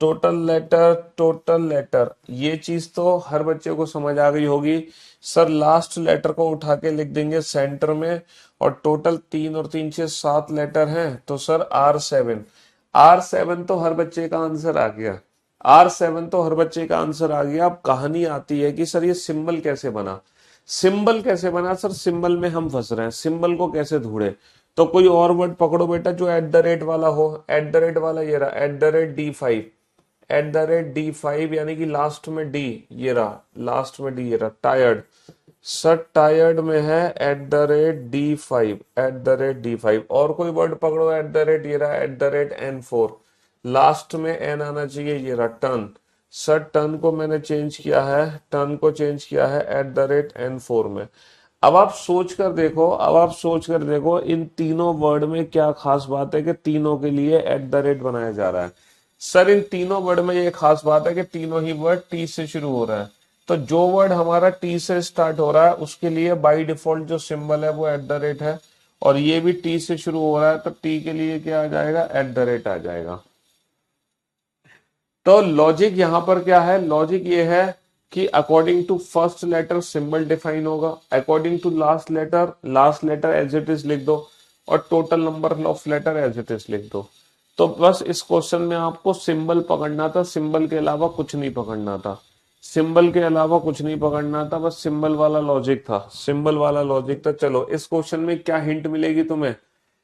टोटल लेटर, टोटल लेटर, ये चीज तो हर बच्चे को समझ आ गई होगी। सर लास्ट लेटर को उठा के लिख देंगे सेंटर में, और टोटल 3 और 3 6 7 लेटर हैं, तो सर R7, R7 तो हर बच्चे का आंसर आ गया, R7 तो हर बच्चे का आंसर आ गया। अब कहानी आती है कि सर ये सिंबल कैसे बना, सिंबल कैसे बना? सर सिंबल में हम फंस रहे हैं, सिंबल को कैसे ढूंढे? तो कोई और वर्ड पकड़ो बेटा जो @ वाला हो, @ ये रहा @D5, @D5 यानी कि लास्ट में डी, ये रहा लास्ट में डी, ये रहा टायर्ड। सर टायर्ड में है @D5, @D5, और कोई वर्ड पकड़ो ये रहा @N4, लास्ट में एन आना चाहिए, ये रहा टर्न। सर टर्न को मैंने चेंज किया है, टर्न को चेंज किया है @N4 में। अब आप सोच कर देखो, अब आप सोच कर देखो इन तीनों वर्ड में क्या खास बात है कि तीनों के लिए बनाया जा रहा है। सर इन तीनों वर्ड में ये खास बात है कि तीनों ही वर्ड टी से शुरू हो रहा है। तो जो वर्ड हमारा टी से स्टार्ट हो रहा है उसके लिए बाय डिफॉल्ट जो सिंबल है वो है, और ये भी टी से शुरू हो रहा है तो टी के लिए क्या आ जाएगा, @ आ जाएगा। तो लॉजिक यहां पर क्या है, लॉजिक ये है कि according to first letter symbol define होगा, according to last letter as it is लिख दो, और total number of letter as it is लिख दो। तो बस इस क्वेश्चन में आपको सिंबल पकड़ना था, सिंबल के अलावा कुछ नहीं पकड़ना था, सिंबल के अलावा कुछ नहीं पकड़ना था, बस सिंबल वाला लॉजिक था, सिंबल वाला लॉजिक था। चलो इस क्वेश्चन में क्या हिंट मिलेगी तुम्हें,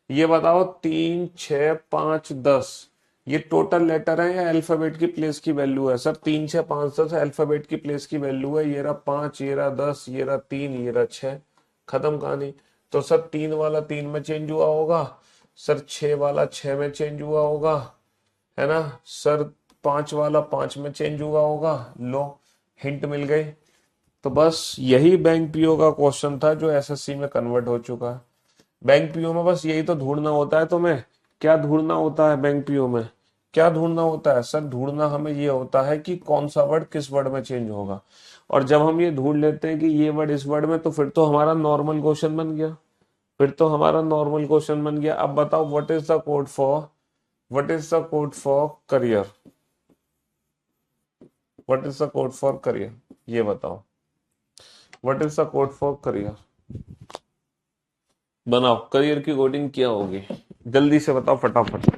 ये बताओ। 3 6 5 10 ये टोटल लेटर है या अल्फाबेट की प्लेस की वैल्यू है? सर 3 6 5 10 अल्फाबेट की प्लेस की वैल्यू है, ये रहा 5, ये रहा 10, ये रहा 3, ये रहा 6, खत्म कहानी। तो सर 3 वाला 3 में चेंज हुआ होगा, सर 6 वाला 6 में चेंज हुआ होगा, है ना सर, 5 वाला 5 में चेंज हुआ होगा। लो हिंट मिल गई। तो बस यही बैंक पीओ का क्वेश्चन था जो एसएससी में कन्वर्ट हो चुका है। बैंक पीओ में बस यही तो ढूंढना होता है तुम्हें। क्या ढूंढना होता है बैंक पीओ में, क्या ढूंढना होता है? सर ढूंढना हमें ये होता है कि कौन सा वर्ड किस वर्ड में चेंज होगा, और जब हम ये ढूंढ लेते हैं कि ये वर्ड इस वर्ड में, तो फिर तो हमारा नॉर्मल क्वेश्चन बन गया, फिर तो हमारा नॉर्मल क्वेश्चन बन गया। अब बताओ what is the code for career, what is the code for career, ये बताओ, what is the code for career? बनाओ, करियर की कोडिंग क्या होगी, जल्दी से बताओ फटाफट।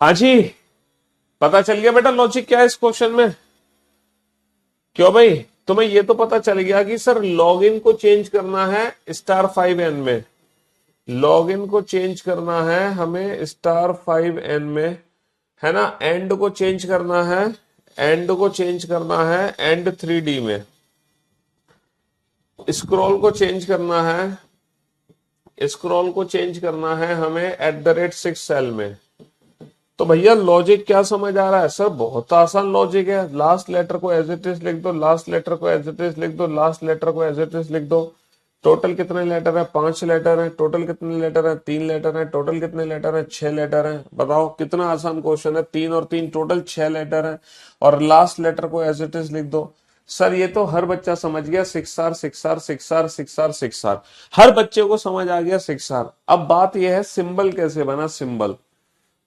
हाँ जी, पता चल गया बेटा लॉजिक क्या है इस क्वेश्चन में? क्यों भाई, तुम्हें ये तो पता चल गया कि सर लॉगिन को चेंज करना है *5n में, लॉगिन को चेंज करना है हमें *5n में, है ना? एंड को चेंज करना है, एंड को चेंज करना है एंड 3D में, स्क्रॉल को चेंज करना है, स्क्रॉल को चेंज करना है हमें @6 सेल में। तो भैया लॉजिक क्या समझ आ रहा है? सर बहुत आसान लॉजिक है, लास्ट लेटर को एज इट इज लिख दो, लास्ट लेटर को एज इट इज लिख दो, लास्ट लेटर को एज इट इज लिख दो। टोटल कितने लेटर है? 5 लेटर है। टोटल कितने लेटर है? 3 लेटर है। टोटल कितने लेटर है? 6 लेटर है। बताओ कितना आसान क्वेश्चन है, 3 और 3 टोटल 6 लेटर है, और लास्ट लेटर को एज इट इज लिख दो। सर ये तो हर बच्चा समझ गया, 6R 6R 6R 6R 6R, हर बच्चे को समझ आ गया 6R। अब बात यह है सिंबल कैसे बना, सिंबल।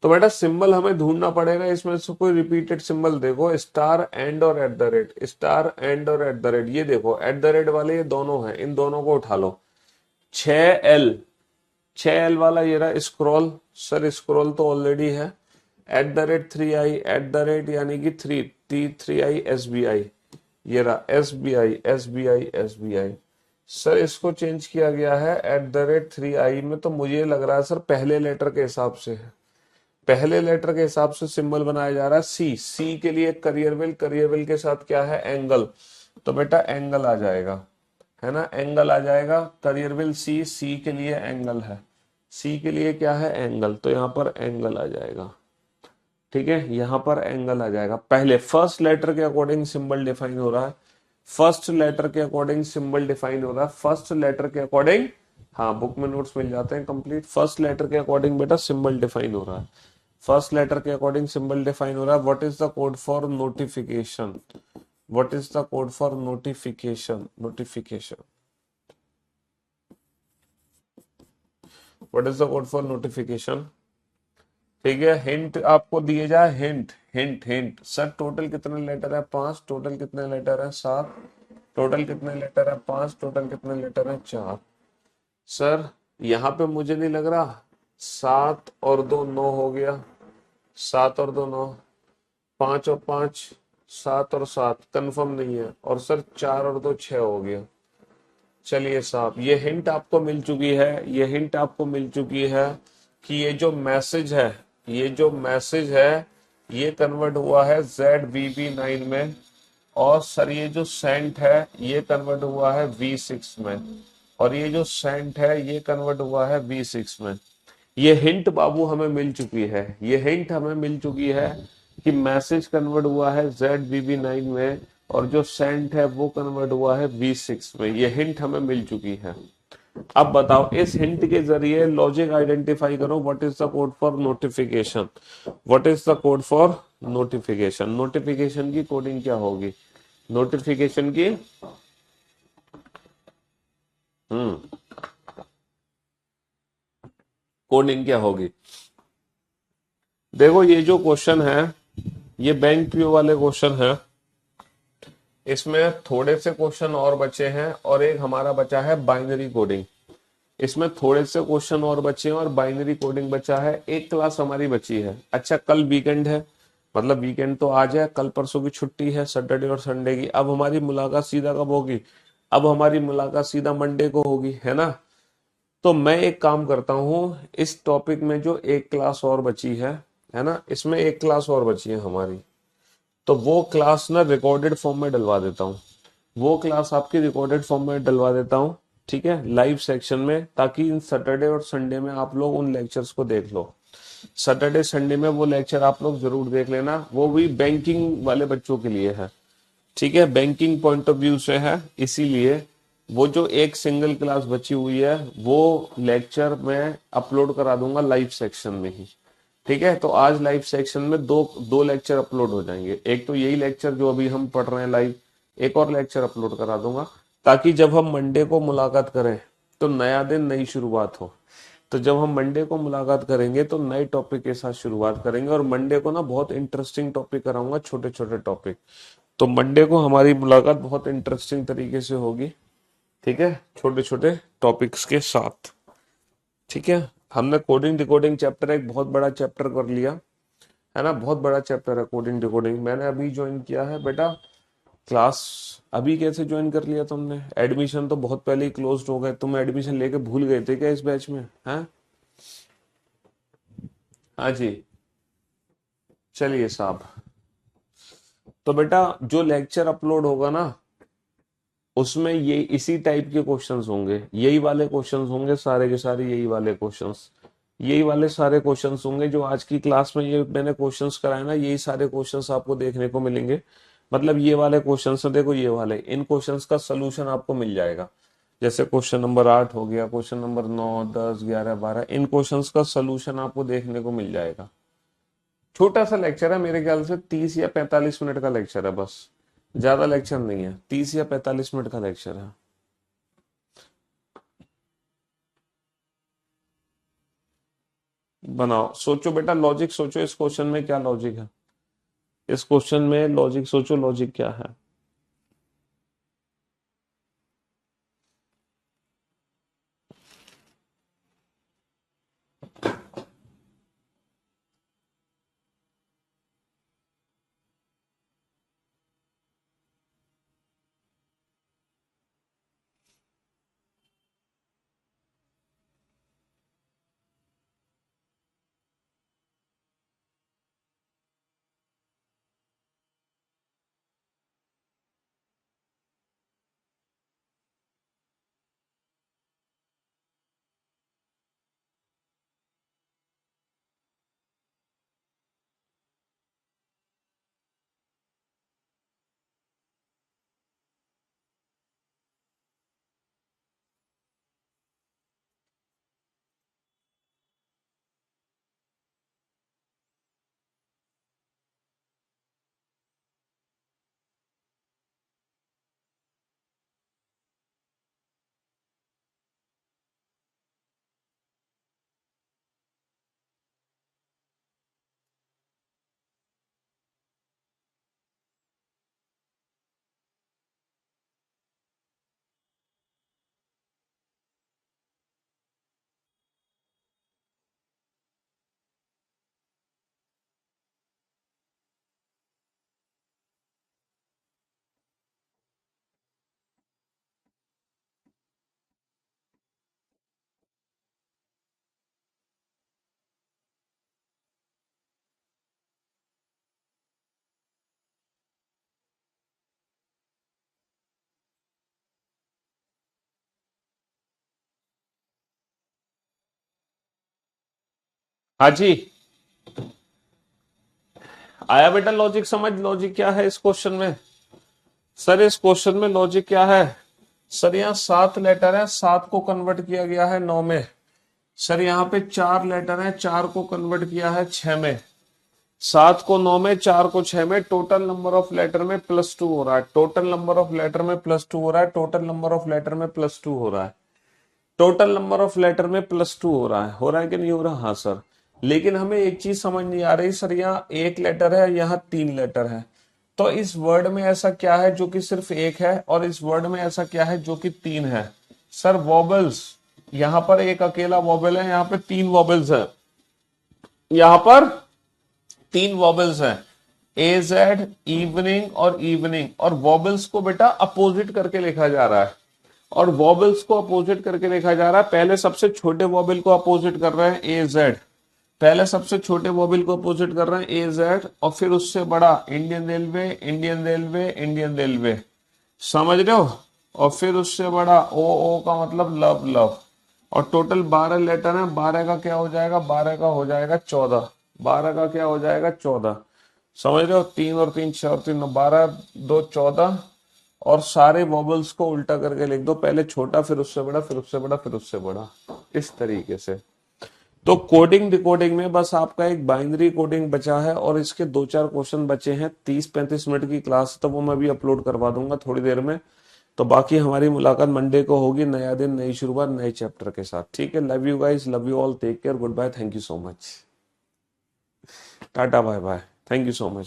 तो बेटा सिंबल हमें ढूंढना पड़ेगा, इसमें से कोई रिपीटेड सिंबल देखो, स्टार एंड और at the rate, star and और एट द रेट। ये देखो एट द रेट वाले ये दोनों हैं, इन दोनों को उठा लो। 6L, 6L वाला ये रहा स्क्रॉल, सर स्क्रॉल तो ऑलरेडी है। @3i, एट द रेट यानी कि 3i SBI, ये रहा SBI SBI SBI। सर इसको चेंज किया गया है @3i में, तो मुझे लग रहा है सर पहले लेटर के हिसाब से है, पहले लेटर के हिसाब से सिंबल बनाया जा रहा है। सी के लिए करियर विल, करियर विल के साथ क्या है? एंगल, तो बेटा एंगल आ जाएगा, है ना? एंगल आ जाएगा, करियर विल सी के लिए एंगल है, सी के लिए क्या है? एंगल, तो यहाँ पर एंगल आ जाएगा। ठीक है, यहाँ पर एंगल आ जाएगा। पहले फर्स्ट लेटर के अकॉर्डिंग सिंबल डिफाइन हो रहा है, फर्स्ट लेटर के अकॉर्डिंग सिंबल डिफाइन हो रहा है, फर्स्ट लेटर के अकॉर्डिंग। हाँ बुक में नोट्स मिल जाते हैं कंप्लीट। फर्स्ट लेटर के अकॉर्डिंग बेटा सिंबल डिफाइन हो रहा है, फर्स्ट लेटर के अकॉर्डिंग सिंबल डिफाइन हो रहा है। What is the code for notification? What is the code for notification? Notification, what is the code for notification? ठीक है, हिंट आपको दिए जाए, hint hint hint. Sir total कितने लेटर है? 5। टोटल कितने लेटर है? 7। टोटल कितने लेटर है? 5। टोटल कितने लेटर है? 4। सर यहाँ पे मुझे नहीं लग रहा, 7 और 2 9 हो गया, 7 और 2 9, 5 और 5 7 और 7 कंफर्म नहीं है, और सर 4 और 2 6 हो गया। चलिए साहब ये हिंट आपको मिल चुकी है, ये हिंट आपको मिल चुकी है कि ये जो मैसेज है, ये जो मैसेज है ये कन्वर्ट हुआ है ZBB9 में, और सर ये जो सेंट है ये कन्वर्ट हुआ है V6 में, और ये जो सेंट है ये कन्वर्ट हुआ है V6 में। ये हिंट बाबू हमें मिल चुकी है, ये हिंट हमें मिल चुकी है कि मैसेज कन्वर्ट हुआ है ZBB9 में, और जो सेंट है वो कन्वर्ट हुआ है V6 में। ये हिंट हमें मिल चुकी है। अब बताओ इस हिंट के जरिए लॉजिक आइडेंटिफाई करो, what is the code for notification? What is the code for notification? Notification की कोडिंग क्या होगी? नोटिफिकेशन की कोडिंग क्या होगी? देखो ये जो क्वेश्चन है ये बैंक पीओ वाले क्वेश्चन है, इसमें थोड़े से क्वेश्चन और बचे हैं, और एक हमारा बचा है बाइनरी कोडिंग। इसमें थोड़े से क्वेश्चन और बचे हैं और बाइनरी कोडिंग बचा है। एक क्लास हमारी बची है। अच्छा कल वीकेंड है, मतलब वीकेंड तो आज है, कल परसों की छुट्टी है, सैटरडे और संडे की। अब हमारी मुलाकात सीधा कब होगी? अब हमारी मुलाकात सीधा मंडे को होगी, है ना? तो मैं एक काम करता हूँ, इस टॉपिक में जो एक क्लास और बची है ना, इसमें एक क्लास और बची है हमारी, तो वो क्लास ना रिकॉर्डेड फॉर्म में डलवा देता हूँ, वो क्लास आपकी रिकॉर्डेड फॉर्म में डलवा देता हूँ, ठीक है, लाइव सेक्शन में, ताकि इन सैटरडे और संडे में आप लोग उन लेक्चर्स को देख लो। सैटरडे संडे में वो लेक्चर आप लोग जरूर देख लेना, वो भी बैंकिंग वाले बच्चों के लिए है, ठीक है, बैंकिंग पॉइंट ऑफ व्यू से है। इसीलिए वो जो एक सिंगल क्लास बची हुई है वो लेक्चर मैं अपलोड करा दूंगा लाइव सेक्शन में ही, ठीक है। तो आज लाइव सेक्शन में दो दो लेक्चर अपलोड हो जाएंगे, एक तो यही लेक्चर जो अभी हम पढ़ रहे हैं लाइव, एक और लेक्चर अपलोड करा दूंगा, ताकि जब हम मंडे को मुलाकात करें तो नया दिन नई शुरुआत हो। तो जब हम मंडे को मुलाकात करेंगे तो नए टॉपिक के साथ शुरुआत करेंगे, और मंडे को ना बहुत इंटरेस्टिंग टॉपिक कराऊंगा, छोटे छोटे टॉपिक। तो मंडे को हमारी मुलाकात बहुत इंटरेस्टिंग तरीके से होगी, ठीक है, छोटे छोटे टॉपिक्स के साथ, ठीक है। हमने कोडिंग डिकोडिंग चैप्टर एक बहुत बड़ा चैप्टर कर लिया, है ना, बहुत बड़ा चैप्टर है कोडिंग डिकोडिंग। मैंने अभी ज्वाइन किया है बेटा क्लास। अभी कैसे ज्वाइन कर लिया तुमने? एडमिशन तो बहुत पहले ही क्लोज हो गए, तुम एडमिशन लेके भूल गए थे क्या इस बैच में? हैं? हाँ जी। चलिए साहब, तो बेटा जो लेक्चर अपलोड होगा ना, उसमें ये इसी टाइप के क्वेश्चंस होंगे, यही वाले क्वेश्चंस होंगे, सारे के सारे यही वाले क्वेश्चंस, यही वाले सारे क्वेश्चंस होंगे जो आज की क्लास में ये मैंने क्वेश्चंस कराए ना, यही सारे क्वेश्चंस आपको देखने को मिलेंगे। मतलब ये वाले क्वेश्चंस, देखो ये वाले, इन क्वेश्चंस का सोल्यूशन आपको मिल जाएगा। जैसे क्वेश्चन नंबर 8 हो गया, क्वेश्चन नंबर 9, 10, 11, 12, इन क्वेश्चंस का सोल्यूशन आपको देखने को मिल जाएगा। छोटा सा लेक्चर है, मेरे ख्याल से 30 या 45 मिनट का लेक्चर है बस, ज्यादा लेक्चर नहीं है, 30 या 45 मिनट का लेक्चर है। बनाओ, सोचो बेटा, लॉजिक सोचो, इस क्वेश्चन में क्या लॉजिक है, इस क्वेश्चन में लॉजिक सोचो, लॉजिक क्या है। हाँ जी, आया बेटा लॉजिक समझ? लॉजिक क्या है इस क्वेश्चन में? सर इस क्वेश्चन में लॉजिक क्या है? सर यहाँ 7 लेटर है, 7 को कन्वर्ट किया गया है 9 में। सर यहाँ पे 4 लेटर है, 4 को कन्वर्ट किया है 6 में। 7 को 9 में, 4 को 6 में, टोटल नंबर ऑफ लेटर में +2 हो रहा है, टोटल नंबर ऑफ लेटर में +2 हो रहा है, टोटल नंबर ऑफ लेटर में +2 हो रहा है, टोटल नंबर ऑफ लेटर में +2 हो रहा है कि नहीं हो रहा? हाँ सर। लेकिन हमें एक चीज समझ नहीं आ रही सर, यहाँ एक लेटर है, यहाँ 3 लेटर है, तो इस वर्ड में ऐसा क्या है जो कि सिर्फ एक है, और इस वर्ड में ऐसा क्या है जो कि 3 है? सर वॉबल्स, यहाँ पर एक अकेला वॉबल है, यहाँ पे 3 वॉबल्स है, यहाँ पर 3 वॉबल्स हैं, ए जेड, इवनिंग और इवनिंग, और वॉबल्स को बेटा अपोजिट करके लिखा जा रहा है, और वॉबल्स को अपोजिट करके लिखा जा रहा है। पहले सबसे छोटे वॉबल को अपोजिट कर रहे हैं ए जेड, पहले सबसे छोटे वॉबल को अपोजिट कर रहे हैं ए जेड, और फिर उससे बड़ा Indian railway, Indian railway, Indian railway, समझ रहे हो? और फिर उससे बड़ा ओ, ओ का मतलब लव, लव, और टोटल 12 लेटर है, 12 का क्या हो जाएगा? 12 का हो जाएगा 14, 12 का क्या हो जाएगा? 14, समझ रहे हो? 3 और 3 6 और 3 9, 12 2 14, और सारे वॉबल्स को उल्टा करके लिख दो, पहले छोटा, फिर उससे बड़ा, फिर उससे बड़ा, फिर उससे बड़ा, इस तरीके से। तो कोडिंग डिकोडिंग में बस आपका एक बाइनरी कोडिंग बचा है, और इसके 2-4 क्वेश्चन बचे हैं। 30-35 मिनट की क्लास, तो वो मैं भी अपलोड करवा दूंगा थोड़ी देर में। तो बाकी हमारी मुलाकात मंडे को होगी, नया दिन, नई शुरुआत, नए चैप्टर के साथ। ठीक है, love you guys, love you all, take care, good bye, thank you so much, टाटा bye bye, thank you so much.